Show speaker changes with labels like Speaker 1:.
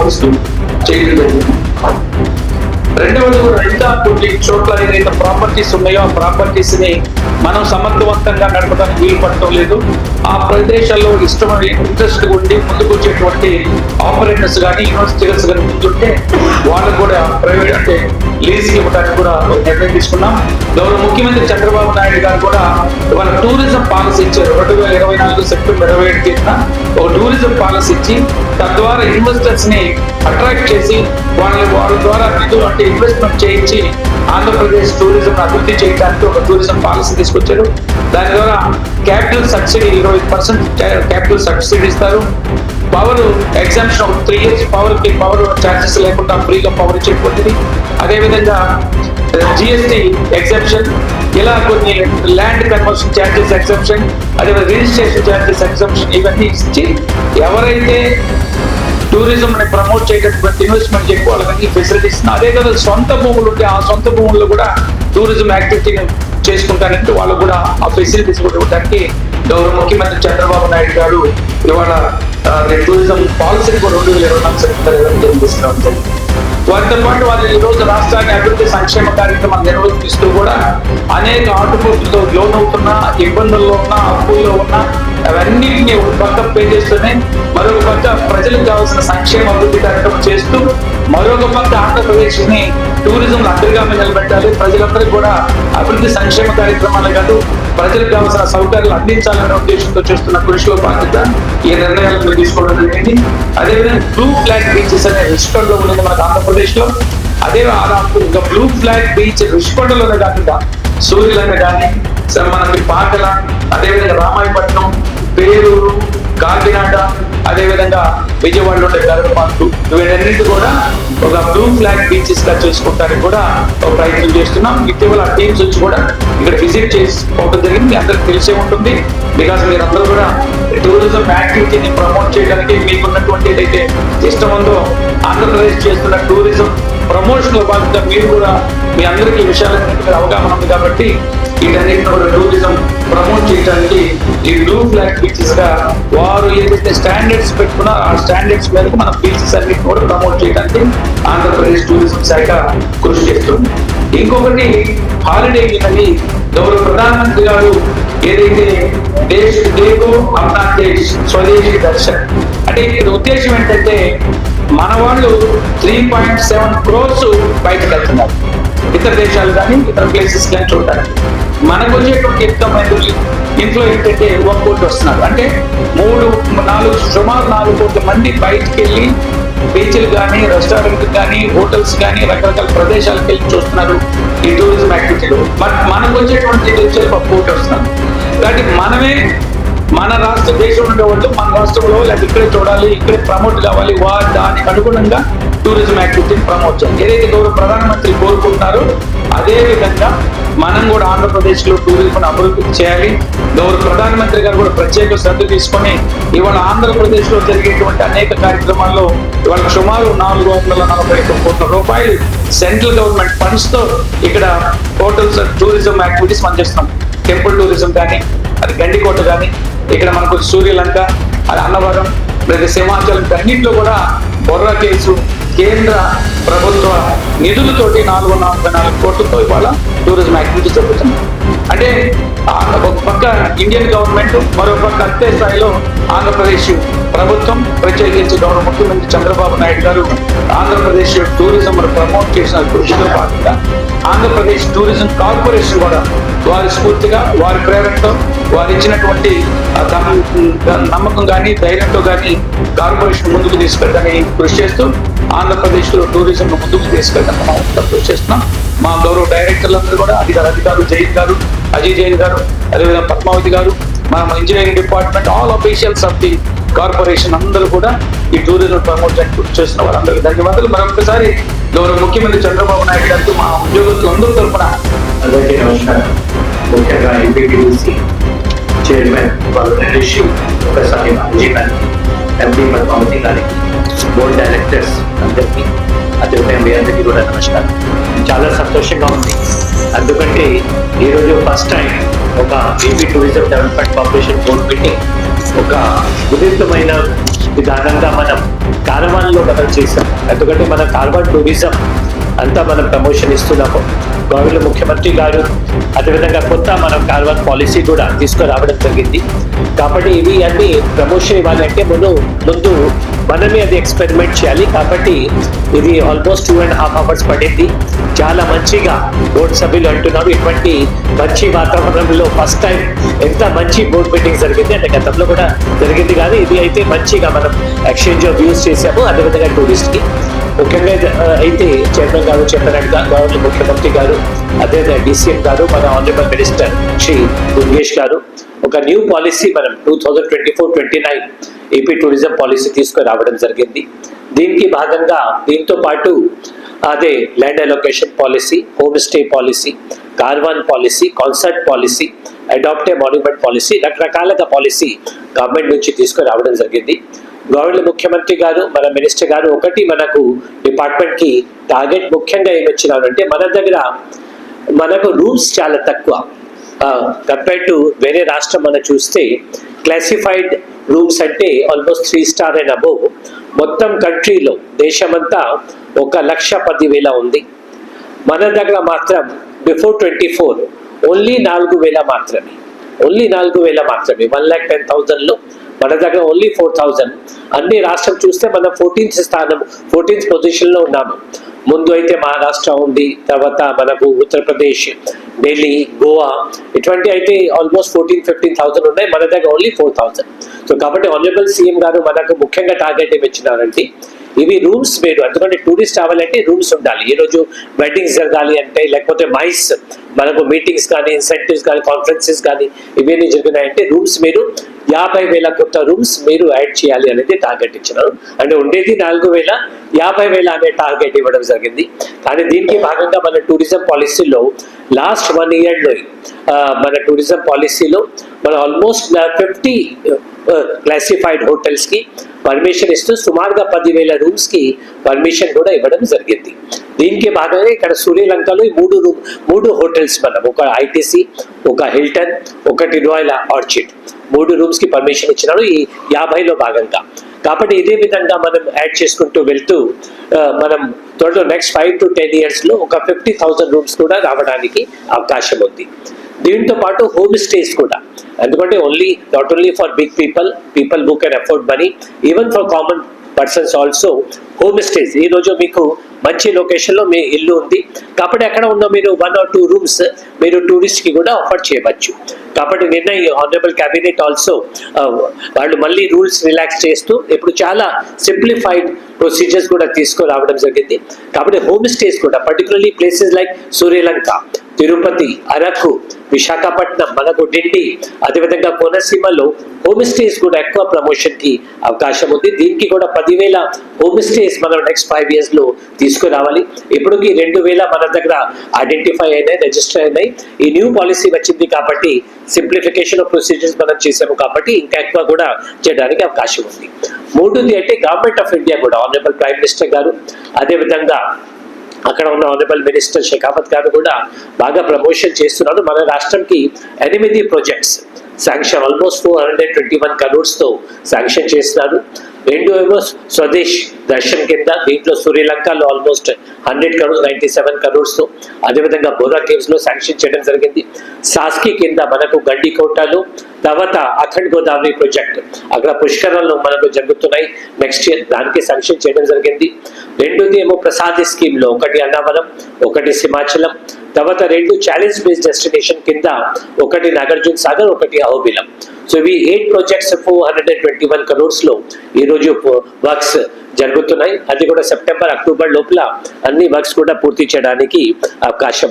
Speaker 1: భావిస్తూ చేయడం జరిగింది. రెండవది కూడా ఇంకా కొన్ని చోట్ల ఏదైతే ప్రాపర్టీస్ ఉన్నాయో ఆ ప్రాపర్టీస్ ని మనం సమర్థవంతంగా నడపడానికి వీలు పడటం లేదు. ఆ ప్రదేశాల్లో ఇష్టమైన ఇంట్రెస్ట్ ఉండి ముందుకు వచ్చేటువంటి ఆపరేటర్స్ కానీ ఇన్వెస్టిగర్స్ కానీ ముందుంటే వాళ్ళకు కూడా ప్రైవేట్ అంటే లీజ్ ఇవ్వడానికి కూడా నిర్ణయం తీసుకున్నాం. గౌరవ ముఖ్యమంత్రి చంద్రబాబు నాయుడు గారు కూడా వాళ్ళ టూరిజం పాలసీ ఇచ్చారు. 2024 సెప్టెంబర్ 27న ఒక టూరిజం పాలసీ ఇచ్చి తద్వారా ఇన్వెస్టర్స్ ని అట్రాక్ట్ చేసి వాళ్ళ ద్వారా నిధులు అంటే ఇన్వెస్ట్మెంట్ చేయించి ఆంధ్రప్రదేశ్ టూరిజం అభివృద్ధి చేయడానికి ఒక టూరిజం పాలసీ తీసుకొచ్చారు. దాని ద్వారా క్యాపిటల్ సబ్సిడీ 20% క్యాపిటల్ సబ్సిడీ ఇస్తారు. పవర్ ఎగ్జామ్షన్ ఒక 3 years పవర్ ఛార్జెస్ లేకుండా ఫ్రీగా పవర్ ఇచ్చేటువంటిది. అదేవిధంగా జిఎస్టి ఎగ్జామ్షన్, ఇలా కొన్ని ల్యాండ్ కన్వర్షన్ ఛార్జెస్ ఎగ్జామ్షన్, అదేవిధంగా రిజిస్ట్రేషన్ ఛార్జెస్ ఎగ్జామ్షన్ ఇవన్నీ ఇచ్చి ఎవరైతే టూరిజం ని ప్రమోట్ చేయడానికి ఇన్వెస్ట్మెంట్ చెప్పి వాళ్ళకి ఫెసిలిటీస్. అదే కదా సొంత భూములు ఉంటే ఆ సొంత భూముల్లో కూడా టూరిజం యాక్టివిటీని చేసుకుంటానంటే వాళ్ళు కూడా ఆ ఫెసిలిటీస్ కూడా ఇవ్వడానికి గౌరవ ముఖ్యమంత్రి చంద్రబాబు నాయుడు గారు ఇవాళ టూరిజం పాలసీని కూడా 2024 సెప్టెంబర్ 27న తీసుకురావడం. వాటితో పాటు వాళ్ళు ఈ రోజు రాష్ట్రాన్ని అభివృద్ధి సంక్షేమ కార్యక్రమాలు నిర్వహిస్తూ కూడా అనేక ఆటుపోట్లతో లోన్ అవుతున్నా, ఇబ్బందుల్లో ఉన్నా, అప్పుల్లో ఉన్నా అవన్నిటిని ఒక పక్క పే చేస్తూనే మరొక పక్క ప్రజలకు కావాల్సిన సంక్షేమ అభివృద్ధి కార్యక్రమం చేస్తూ మరొక పక్క ఆంధ్రప్రదేశ్ ని టూరిజం అగ్రగామి నిలబెట్టాలి. ప్రజలందరికీ కూడా అభివృద్ధి సంక్షేమ కార్యక్రమాలు కాదు ప్రజలకు కావాల్సిన సౌకర్యాలు అందించాలనే ఉద్దేశంతో చేస్తున్న కృషిలో బాధ్యత ఈ నిర్ణయాలను తీసుకోవడం జరిగింది. అదేవిధంగా బ్లూ ఫ్లాగ్ బీచెస్ అనే రిషికొండలో ఉన్నది మనకు ఆంధ్రప్రదేశ్ లో. అదే ఇంకా బ్లూ ఫ్లాగ్ బీచ్ రిషికొండలోనే కాకుండా సూర్యులను కానీ మనకి పాకల, అదేవిధంగా రామాయపట్నం, పేరూరు, కాకినాడ, అదేవిధంగా విజయవాడలో ఉండే గర్భపాటు వీటన్నిటి కూడా ఒక బ్లూ ఫ్లాగ్ బీచెస్ గా చేసుకుంటానికి కూడా ఒక ప్రయత్నం చేస్తున్నాం. ఇటీవల టీమ్స్ వచ్చి కూడా ఇక్కడ విజిట్ చేసుకోవడం జరిగింది. మీ అందరికి తెలిసే ఉంటుంది. బికాస్ మీరందరూ కూడా టూరిజం యాక్టివిటీని ప్రమోట్ చేయడానికి మీకున్నటువంటి ఏదైతే ఇష్టం ఉందో ఆంధ్రప్రదేశ్ చేస్తున్న టూరిజం ప్రమోషన్ లో భాగంగా మీరు కూడా మీ అందరికీ ఈ విషయాలన్నింటి అవగాహన ఉంది కాబట్టి వీటన్నిటిని కూడా టూరిజం ప్రమోట్ చేయడానికి ఈ బ్లూ ఫ్లాగ్ బీచెస్ గా వారు ఏదైతే స్టాండర్డ్స్ పెట్టుకున్నా ఆ స్టాండర్డ్స్ మేరకు మన బీచెస్ అన్నిటిని కూడా ప్రమోట్ చేయడానికి ఆంధ్రప్రదేశ్ టూరిజం శాఖ కృషి చేస్తుంది. ఇంకొకటి హాలిడే అని గౌరవ ప్రధానమంత్రి గారు ఏదైతే దేశ్ దేశో అప్నా దేశ్ స్వదేశీ దర్శన్ అంటే ఇక్కడ ఉద్దేశం ఏంటంటే మన వాళ్ళు 3.7 crores బయటకు వెళ్తున్నారు ఇతర దేశాలు కానీ ఇతర ప్లేసెస్ కానీ చూడటానికి. మనకు వచ్చేటువంటి ఇంట్లో ఏంటంటే 1 కోటి వస్తున్నారు. అంటే సుమారు 4 కోట్ల మంది బయటకు వెళ్ళి బీచ్లు కానీ, రెస్టారెంట్ కానీ, హోటల్స్ కానీ రకరకాల ప్రదేశాలకు వెళ్ళి చూస్తున్నారు ఈ టూరిజం యాక్టివిటీలో. బట్ మనకు వచ్చేటువంటి 1 కోటి వస్తున్నారు. కాబట్టి మనమే మన రాష్ట్ర దేశం ఉండే వాళ్ళు మన రాష్ట్రంలో లేదా ఇక్కడే చూడాలి, ఇక్కడే ప్రమోట్ కావాలి, దానికి అనుగుణంగా టూరిజం యాక్టివిటీని ప్రమోట్ చేయాలి. ఏదైతే గౌరవ ప్రధానమంత్రి కోరుకుంటున్నారో అదే విధంగా మనం కూడా ఆంధ్రప్రదేశ్ లో టూరిజం అభివృద్ధి చేయాలి. గౌరవ ప్రధానమంత్రి గారు కూడా ప్రత్యేక శ్రద్ధ తీసుకొని ఇవాళ ఆంధ్రప్రదేశ్ లో జరిగేటువంటి అనేక కార్యక్రమాల్లో ఇవాళ సుమారు 441 కోట్ల రూపాయలు సెంట్రల్ గవర్నమెంట్ ఫండ్స్ తో ఇక్కడ హోటల్స్ టూరిజం యాక్టివిటీస్ మనం చేస్తున్నాం. టెంపుల్ టూరిజం కానీ, అది గండికోట కానీ, ఇక్కడ మనకు సూర్యలంక, అది అన్నవరం, లేదా సింహాచలం అన్నింటిలో కూడా బొర్రా కేసు కేంద్ర ప్రభుత్వ నిధులతోటి 444 కోట్లతో ఇవాళ టూరిజం యాక్టివిటీస్ జరుగుతుంది. అంటే ఒక పక్క ఇండియన్ గవర్నమెంట్, మరో పక్క అంతే స్థాయిలో ఆంధ్రప్రదేశ్ ప్రభుత్వం, ప్రత్యేకించి గౌరవ ముఖ్యమంత్రి చంద్రబాబు నాయుడు గారు ఆంధ్రప్రదేశ్ టూరిజం ప్రమోట్ చేసిన కృషిలో భాగంగా ఆంధ్రప్రదేశ్ టూరిజం కార్పొరేషన్ కూడా వారి స్ఫూర్తిగా, వారి ప్రేరణతో, వారు ఇచ్చినటువంటి నమ్మకం కానీ, ధైర్యంతో కానీ కార్పొరేషన్ ముందుకు తీసుకెళ్ళడానికి కృషి చేస్తూ ఆంధ్రప్రదేశ్ లో టూరిజం ముందుకు తీసుకెళ్ళడానికి మనం కృషి చేస్తున్నాం. మా గౌరవ డైరెక్టర్లందరూ కూడా అధికారులు జైన్ గారు, అజయ్ జైన్ గారు, అదేవిధంగా పద్మావతి గారు, మన engineering department, all officials of the corporation అందరూ కూడా ఈ టూరిజం ప్రమోట్ చేసిన వారందరికీ ధన్యవాదాలు. మరొకసారి గౌరవ ముఖ్యమంత్రి చంద్రబాబు నాయుడు గారికి మా ఉద్యోగస్తులందరూ తరఫున
Speaker 2: అందరికీ నమస్కారం. ముఖ్యంగా ఎంపీటీసీ చైర్మన్ ఒకసారి జీవన్ ఎంపీ పద్మావతి గారికి, బోర్డ్ డైరెక్టర్స్ అందరికీ, అదేవిధంగా మీ అందరికీ కూడా నమస్కారం. చాలా సంతోషంగా ఉంది. ఎందుకంటే ఈరోజు ఫస్ట్ టైం ఒక AP tourism development corporation board meeting ఒక విభిన్నమైన
Speaker 3: విధానంగా మనం కార్వాన్లో మనం చేసాం. ఎందుకంటే మన కార్వాన్ టూరిజం అంతా మనం ప్రమోషన్ ఇస్తున్నాము. గౌరవ ముఖ్యమంత్రి గారు అదేవిధంగా కొత్త మనం కార్వాన్ పాలసీ కూడా తీసుకురావడం జరిగింది. కాబట్టి ఇవి అన్ని ప్రమోషన్ ఇవ్వాలి అంటే ముందు మనమే అది ఎక్స్పెరిమెంట్ చేయాలి. కాబట్టి ఇది ఆల్మోస్ట్ 2.5 hours పడింది. చాలా మంచిగా బోర్డు సభ్యులు అంటున్నారు ఇటువంటి మంచి వాతావరణంలో ఫస్ట్ టైం ఎంత మంచి బోర్డు మీటింగ్ జరిగింది అంటే గతంలో కూడా జరిగింది కానీ ఇది అయితే మంచిగా మనం ఎక్స్చేంజ్ ఆఫ్ వ్యూస్ చేసాము. అదేవిధంగా టూరిస్ట్ కి ముఖ్యంగా అయితే చైర్మన్ గారు చెప్పినట్టుగా గవర్నర్ ముఖ్యమంత్రి గారు అదేవిధంగా DCM గారు మన ఆనరబుల్ మినిస్టర్ శ్రీ దుర్గేష్ గారు ఒక న్యూ పాలసీ మనం 2024-29 ఏపీ టూరిజం పాలసీ తీసుకురావడం జరిగింది. దీనికి భాగంగా దీంతో పాటు అదే land allocation policy, home stay policy, caravan policy, concert policy, adopt a monument policy, రకరకాలుగా పాలసీ గవర్నమెంట్ నుంచి తీసుకురావడం జరిగింది. గవర్నర్ ముఖ్యమంత్రి గారు మన మినిస్టర్ గారు ఒకటి మనకు డిపార్ట్మెంట్ కి టార్గెట్ ముఖ్యంగా ఏమిచ్చినారంటే మన దగ్గర మనకు రూమ్స్ చాలా తక్కువ కంపేర్ టు వేరే రాష్ట్రం మనం చూస్తే క్లాసిఫైడ్ రూమ్స్ అంటే ఆల్మోస్ట్ 3 star అండ్ అబోవ్ మొత్తం కంట్రీలో దేశమంతా 1,10,000 ఉంది. మన దగ్గర మాత్రం బిఫోర్ 24 ఓన్లీ 4,000 మాత్రమే, 1,10,000లో మన దగ్గర ఓన్లీ 4,000. అన్ని రాష్ట్రం చూస్తే మనం 14th పొజిషన్ లో ఉన్నాము. ముందు అయితే మహారాష్ట్ర ఉంది, తర్వాత మనకు ఉత్తరప్రదేశ్, ఢిల్లీ, గోవా ఇటువంటి అయితే ఆల్మోస్ట్ 14,000-15,000 ఉన్నాయి. మన దగ్గర ఓన్లీ 4,000. సో కాబట్టి ఆనరబుల్ CM గారు మనకు ముఖ్యంగా టార్గెట్ ఏమి ఇచ్చినారంటే ఇవి రూమ్స్ మీరు ఎందుకంటే టూరిస్ట్ రావాలంటే రూమ్స్ ఉండాలి. ఈ రోజు వెడ్డింగ్స్ జరగాలి అంటే లేకపోతే మైస్ మనకు మీటింగ్స్ కానీ ఇన్సెంటివ్స్ కానీ కాన్ఫరెన్సెస్ కానీ ఇవన్నీ జరిగినాయంటే రూమ్స్ మీరు 50,000 కొత్త రూమ్స్ మీరు యాడ్ చేయాలి అనేది టార్గెట్ ఇచ్చినారు. అంటే ఉండేది 4,000, 50,000 అనే టార్గెట్ ఇవ్వడం జరిగింది. కానీ దీనికి భాగంగా మన టూరిజం పాలసీలో లాస్ట్ 1 yearలో మన టూరిజం పాలసీలో మన ఆల్మోస్ట్ 50 క్లాసిఫైడ్ హోటల్స్ కి పర్మిషన్ ఇస్తూ సుమారుగా 10,000 రూమ్స్ కి పర్మిషన్ కూడా ఇవ్వడం జరిగింది. దీనికి భాగంగా ఇక్కడ శ్రీలంకలో 3 హోటల్స్ మనం ఒక ITC, ఒక హిల్టన్, ఒకటి రాయల్ ఆర్చిడ్ 3 రూమ్స్ కి పర్మిషన్ ఇచ్చినారు ఈ 50లో భాగంగా. కాబట్టి ఇదే విధంగా మనం యాడ్ చేసుకుంటూ వెళ్తూ మనం త్వరలో నెక్స్ట్ 5 to 10 years లో ఒక 50,000 రూమ్స్ కూడా రావడానికి అవకాశం ఉంది. దీంతో పాటు హోమ్ స్టేస్ కూడా ఎందుకంటే not only for big people who can afford money, even for common persons also home stays. ఈ రోజు మీకు మంచి లొకేషన్ లో మీ ఇల్లు ఉంది కాబట్టి అక్కడ ఉన్న మీరు 1 or 2 రూమ్స్ మీరు టూరిస్ట్ కి కూడా ఆఫర్ చేయవచ్చు. కాబట్టి నిన్న ఈ ఆనరబుల్ క్యాబినెట్ ఆల్సో వాళ్ళు మళ్ళీ రూల్స్ రిలాక్స్ చేస్తూ ఇప్పుడు చాలా సింప్లిఫైడ్ ప్రొసీజర్స్ కూడా తీసుకురావడం జరిగింది. కాబట్టి హోమ్ స్టేస్ కూడా particularly places like Sri Lanka, Tirupati, Araku, Visakhapatnam, మనకు ఢిల్లీ, అదేవిధంగా కోనసీమలో హోమ్ స్టేస్ కూడా ఎక్కువ ప్రమోషన్ కి అవకాశం ఉంది. దీనికి కూడా 10,000 హోమ్ స్టేస్ మనం నెక్స్ట్ 5 years లో తీసుకురావాలి. ఇప్పటికి 2,000 మన దగ్గర ఐడెంటిఫై అయినాయి, రిజిస్టర్ అయినాయి. ఈ న్యూ పాలసీ వచ్చింది కాబట్టి సింప్లిఫికేషన్ ఆఫ్ ప్రొసీజర్స్ మనం చేసాము కాబట్టి ఇంకా ఎక్కువ కూడా చేయడానికి అవకాశం ఉంది. మూడోది అంటే గవర్నమెంట్ ఆఫ్ ఇండియా కూడా ఆనరబుల్ ప్రైమ్ మినిస్టర్ గారు అదేవిధంగా అక్కడ ఉన్న ఆనరబుల్ మినిస్టర్ షెకావత్ గారు కూడా బాగా ప్రమోషన్ చేస్తున్నారు. మన రాష్ట్రంకి 8 ప్రాజెక్ట్స్ శాంక్షన్ ఆల్మోస్ట్ 421 crores తో శాంక్షన్ చేస్తున్నారు. 2 ఏమో స్వదేశ్ దర్శన్ కింద, దీంట్లో శ్రీలంకలో ఆల్మోస్ట్ 100 crores 97 crores తో, అదేవిధంగా బోరా కేవ్స్ లో శాంక్షన్ చేయడం జరిగింది. సాస్కి కింద మనకు గండికోటలో, తర్వాత అఖండ్ గోదావరి ప్రాజెక్ట్ అక్కడ పుష్కరంలో మనకు జరుగుతున్నాయి నెక్స్ట్ ఇయర్, దానికి శాంక్షన్ చేయడం జరిగింది. 2ది ఏమో ప్రసాద్ స్కీమ్ లో ఒకటి అన్నవరం, ఒకటి సింహాచలం, తర్వాత 2 ఛాలెంజ్ బేస్డ్ డెస్టినేషన్ కింద ఒకటి నాగార్జున సాగర్, ఒకటి అహోబిలం. సో ఇవి 8 ప్రాజెక్ట్స్ 421 crores లో ఈ రోజు వర్క్స్ జరుగుతున్నాయి. అది కూడా సెప్టెంబర్, అక్టోబర్ లోపల అన్ని వర్క్స్ కూడా పూర్తి చేయడానికి అవకాశం ఉంది.